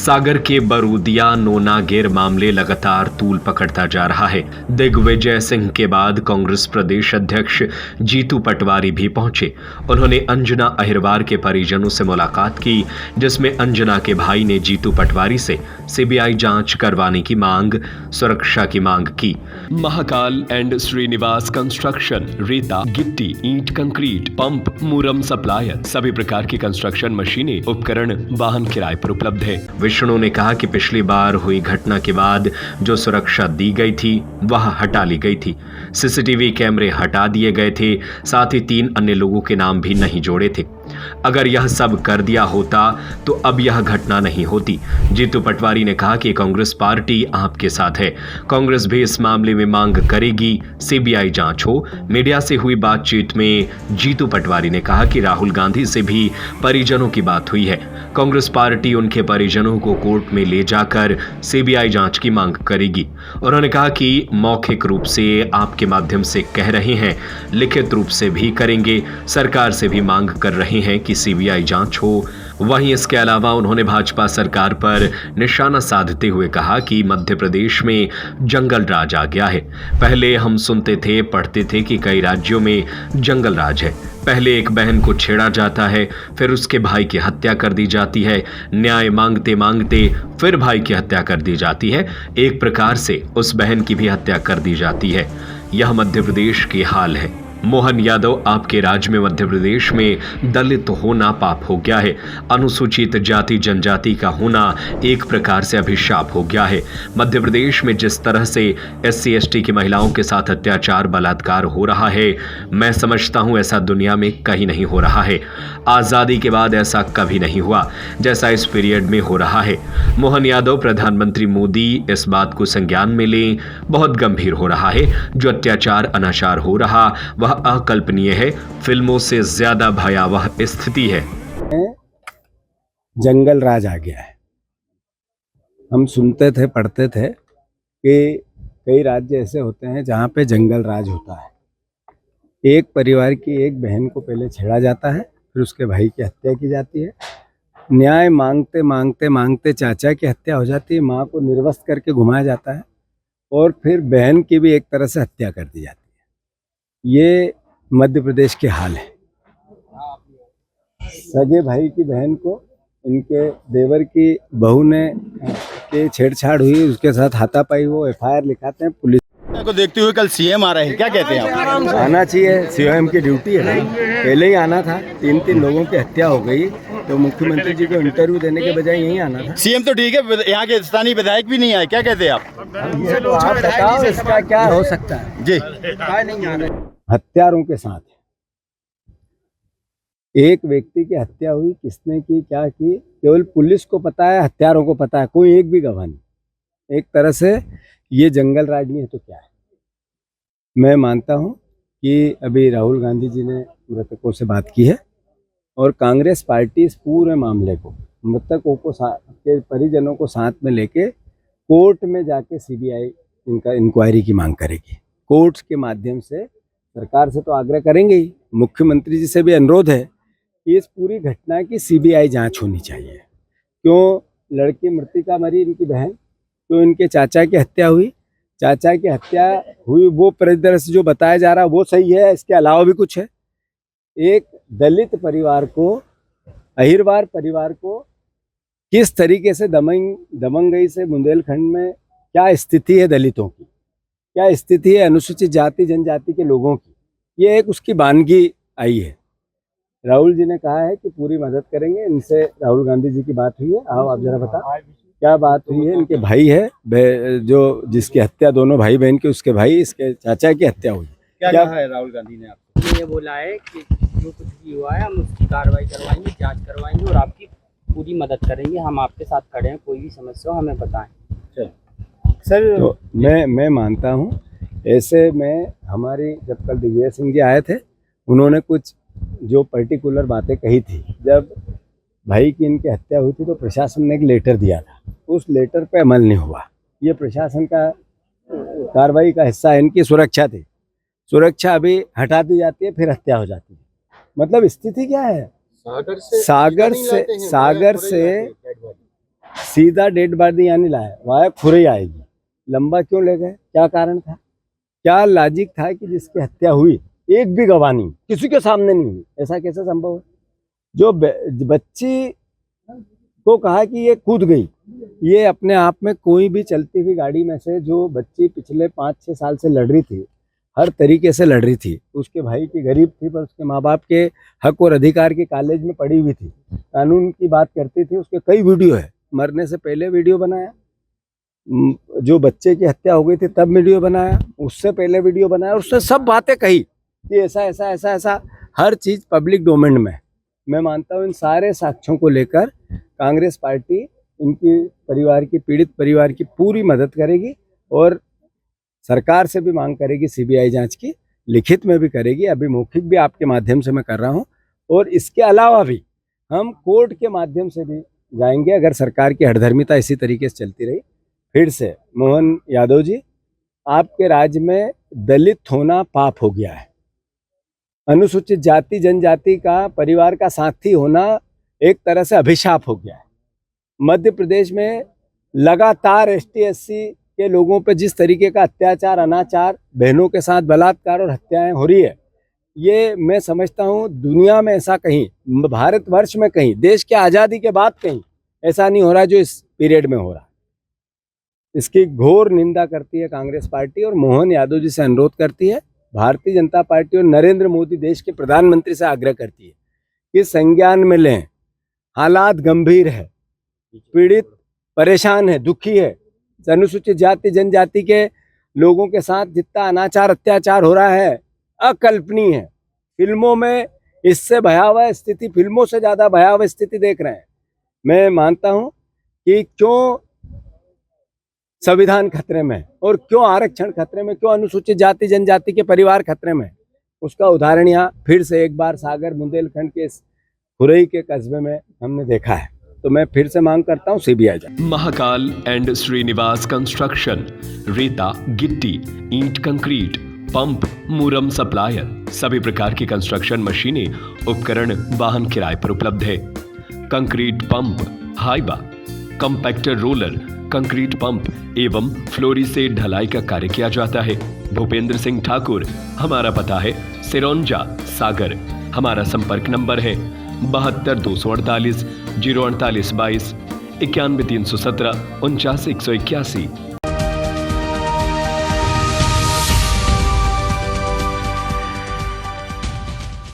सागर के बरूदिया नोनागिर मामले लगातार तूल पकड़ता जा रहा है। दिग्विजय सिंह के बाद कांग्रेस प्रदेश अध्यक्ष जीतू पटवारी भी पहुंचे। उन्होंने अंजना अहिरवार के परिजनों से मुलाकात की, जिसमें अंजना के भाई ने जीतू पटवारी से सीबीआई जांच करवाने की मांग, सुरक्षा की मांग की। महाकाल एंड श्रीनिवास कंस्ट्रक्शन रेता, गिट्टी, ईंट, कंक्रीट, पंप, मुरम सप्लायर, सभी प्रकार की कंस्ट्रक्शन मशीनें, उपकरण, वाहन किराए पर उपलब्ध है। विष्णु ने कहा कि पिछली बार हुई घटना के बाद जो सुरक्षा दी गई थी वह हटा ली गई थी। सीसीटीवी कैमरे हटा दिए गए थे, साथ ही 3 अन्य लोगों के नाम भी नहीं जोड़े थे। अगर यह सब कर दिया होता तो अब यह घटना नहीं होती। जीतू पटवारी ने कहा कि कांग्रेस पार्टी आपके साथ है। कांग्रेस भी इस मामले में मांग करेगी सीबीआई जांच हो। मीडिया से हुई बातचीत में जीतू पटवारी ने कहा कि राहुल गांधी से भी परिजनों की बात हुई है। कांग्रेस पार्टी उनके परिजनों को कोर्ट में ले जाकर सीबीआई जांच की मांग करेगी। उन्होंने कहा कि मौखिक रूप से आपके माध्यम से कह रहे हैं, लिखित रूप से भी करेंगे। सरकार से भी मांग कर रहे हैं कि सीबीआई जांच हो। वहीं इसके अलावा उन्होंने भाजपा सरकार पर निशाना साधते हुए कहा कि मध्य प्रदेश में जंगल राज आ गया है। पहले हम सुनते थे, पढ़ते थे कि कई राज्यों में जंगल राज है। पहले एक बहन को छेड़ा जाता है, फिर उसके भाई की हत्या कर दी जाती है। न्याय मांगते मांगते फिर भाई की हत्या कर दी जाती है। एक प्रकार से उस बहन की भी हत्या कर दी जाती है। यह मध्य प्रदेश की हाल है। मोहन यादव, आपके राज्य में मध्य प्रदेश में दलित होना पाप हो गया है। अनुसूचित जाति जनजाति का होना एक प्रकार से अभिशाप हो गया है। मध्य प्रदेश में जिस तरह से SC ST की महिलाओं के साथ अत्याचार, बलात्कार हो रहा है, मैं समझता हूं ऐसा दुनिया में कहीं नहीं हो रहा है। आजादी के बाद ऐसा कभी नहीं हुआ जैसा इस पीरियड में हो रहा है। मोहन यादव, प्रधानमंत्री मोदी इस बात को संज्ञान में लें। बहुत गंभीर हो रहा है। जो अत्याचार, अनाचार हो रहा वह अकल्पनीय है। फिल्मों से ज्यादा भयावह स्थिति है। जंगल राज आ गया है। हम सुनते थे, पढ़ते थे कि कई राज्य ऐसे होते हैं जहाँ पे जंगल राज होता है। एक परिवार की एक बहन को पहले छेड़ा जाता है, फिर उसके भाई की हत्या की जाती है। न्याय मांगते मांगते मांगते चाचा की हत्या हो जाती है, माँ को निर्वस्त्र करके घुमाया जाता है, और फिर बहन की भी एक तरह से हत्या कर दी जाती है। ये मध्य प्रदेश के हाल है। सगे भाई की बहन को इनके देवर की बहू ने के छेड़छाड़ हुई, उसके साथ हाथापाई, वो FIR लिखाते हैं। पुलिस को देखते हुए कल CM आ रहे हैं, क्या कहते हैं आप? आना चाहिए, CM की ड्यूटी है भाई। पहले ही आना था। 3 लोगों की हत्या हो गई तो मुख्यमंत्री जी को इंटरव्यू देने के बजाय यहीं आना था। CM तो ठीक है, यहाँ के स्थानीय विधायक भी नहीं आए, क्या कहते हैं आप? ये तो आप बताओ, इसका क्या हो सकता है जी। नहीं आना। हत्यारों के साथ एक व्यक्ति की हत्या हुई, किसने की, क्या की, केवल पुलिस को पता है, हत्यारों को पता है, कोई एक भी गवाह नहीं। एक तरह से ये जंगल राज नहीं है तो क्या है। मैं मानता हूं कि अभी राहुल गांधी जी ने मृतकों से बात की है, और कांग्रेस पार्टी इस पूरे मामले को, मृतकों को के परिजनों को साथ में लेके कोर्ट में जाके CBI इनका इंक्वायरी की मांग करेगी। कोर्ट के माध्यम से सरकार से तो आग्रह करेंगे ही, मुख्यमंत्री जी से भी अनुरोध है कि इस पूरी घटना की CBI जांच होनी चाहिए। क्यों लड़की मृतिका मरी, इनकी बहन, क्यों इनके चाचा की हत्या हुई, चाचा की हत्या हुई वो परिदृश्य जो बताया जा रहा है वो सही है, इसके अलावा भी कुछ है। एक दलित परिवार को, अहिरवार परिवार को किस तरीके से दमंगई से बुंदेलखंड में क्या स्थिति है, दलितों की क्या स्थिति है, अनुसूचित जाति जनजाति के लोगों की, ये एक उसकी वानगी आई है। राहुल जी ने कहा है कि पूरी मदद करेंगे। इनसे राहुल गांधी जी की बात हुई है। आओ आप जरा बताओ क्या बात हुई है। इनके भाई है जो जिसकी हत्या, दोनों भाई बहन की, उसके भाई, इसके चाचा की हत्या हुई। क्या कहा है राहुल गांधी ने आपको? ये बोला है कि जो कुछ भी हुआ है हम उसकी कार्रवाई करवाएंगे, जांच करवाएंगे और आपकी पूरी मदद करेंगे। हम आपके साथ खड़े हैं, कोई भी समस्या हो हमें बताएं। सर तो मैं मानता हूँ ऐसे में हमारी, जब कल दिग्विजय सिंह जी आए थे, उन्होंने कुछ जो पर्टिकुलर बातें कही थी। जब भाई की इनकी हत्या हुई थी तो प्रशासन ने एक लेटर दिया था, उस लेटर पे अमल नहीं हुआ। ये प्रशासन का कार्रवाई का हिस्सा है। इनकी सुरक्षा थी, सुरक्षा अभी हटा दी जाती है, फिर हत्या हो जाती है। मतलब स्थिति क्या है? सागर से सीधा डेड बॉडी यहाँ नहीं लाया, वाया खुरई आएगी। लंबा क्यों ले गए, क्या कारण था, क्या लॉजिक था कि जिसकी हत्या हुई एक भी गवाह नहीं, किसी के सामने नहीं हुई, ऐसा कैसे संभव है? जो बच्ची को कहा कि ये कूद गई, ये अपने आप में कोई भी चलती हुई गाड़ी में से जो बच्ची पिछले 5-6 साल से लड़ रही थी, हर तरीके से लड़ रही थी, उसके भाई की गरीब थी पर उसके माँ बाप के हक और अधिकार के कॉलेज में पढ़ी हुई थी, कानून की बात करती थी, उसके कई वीडियो है, मरने से पहले वीडियो बनाया, जो बच्चे की हत्या हो गई थी तब वीडियो बनाया, उससे पहले वीडियो बनाया, उसने सब बातें कही कि ऐसा ऐसा ऐसा ऐसा, हर चीज़ पब्लिक डोमेन में। मैं मानता हूँ इन सारे साक्ष्यों को लेकर कांग्रेस पार्टी इनकी परिवार की, पीड़ित परिवार की पूरी मदद करेगी और सरकार से भी मांग करेगी सीबीआई जांच की, लिखित में भी करेगी, अभी मौखिक भी आपके माध्यम से मैं कर रहा हूं, और इसके अलावा भी हम कोर्ट के माध्यम से भी जाएंगे अगर सरकार की हठधर्मिता इसी तरीके से चलती रही। फिर से मोहन यादव जी, आपके राज्य में दलित होना पाप हो गया है, अनुसूचित जाति जनजाति का परिवार का साथी होना एक तरह से अभिशाप हो गया है। मध्य प्रदेश में लगातार एसटी एससी के लोगों पे जिस तरीके का अत्याचार, अनाचार, बहनों के साथ बलात्कार और हत्याएं हो रही है, ये मैं समझता हूँ दुनिया में ऐसा कहीं, भारतवर्ष में कहीं, देश के आज़ादी के बाद कहीं ऐसा नहीं हो रहा जो इस पीरियड में हो रहा है। इसकी घोर निंदा करती है कांग्रेस पार्टी और मोहन यादव जी से अनुरोध करती है, भारतीय जनता पार्टी और नरेंद्र मोदी देश के प्रधानमंत्री से आग्रह करती है कि संज्ञान में लें, हालात गंभीर है, पीड़ित परेशान है, दुखी है, अनुसूचित जाति जनजाति के लोगों के साथ जितना अनाचार अत्याचार हो रहा है अकल्पनीय है। फिल्मों में इससे भयावह स्थिति, फिल्मों से ज़्यादा भयावह स्थिति देख रहे हैं। मैं मानता हूं कि क्यों संविधान खतरे में और क्यों आरक्षण खतरे में, क्यों अनुसूचित जाति जनजाति के परिवार खतरे में, उसका उदाहरण यहाँ फिर से एक बार सागर बुंदेलखंड के खुरई के कस्बे में हमने देखा है। तो मैं फिर से मांग करता हूँ सीबीआई जांच। महाकाल एंड श्रीनिवास कंस्ट्रक्शन, रेता, गिट्टी, ईंट, कंक्रीट, पंप, मुरम सप्लायर, सभी प्रकार की कंस्ट्रक्शन मशीनें, उपकरण, वाहन किराए पर उपलब्ध है। Concrete pump, Hyva, compactor roller, concrete pump एवं फ्लोरी से ढलाई का कार्य किया जाता है। भूपेंद्र सिंह ठाकुर, हमारा पता है सिरौंजा, सागर। हमारा संपर्क नंबर है 72 248 048 22, 91 317 49 181।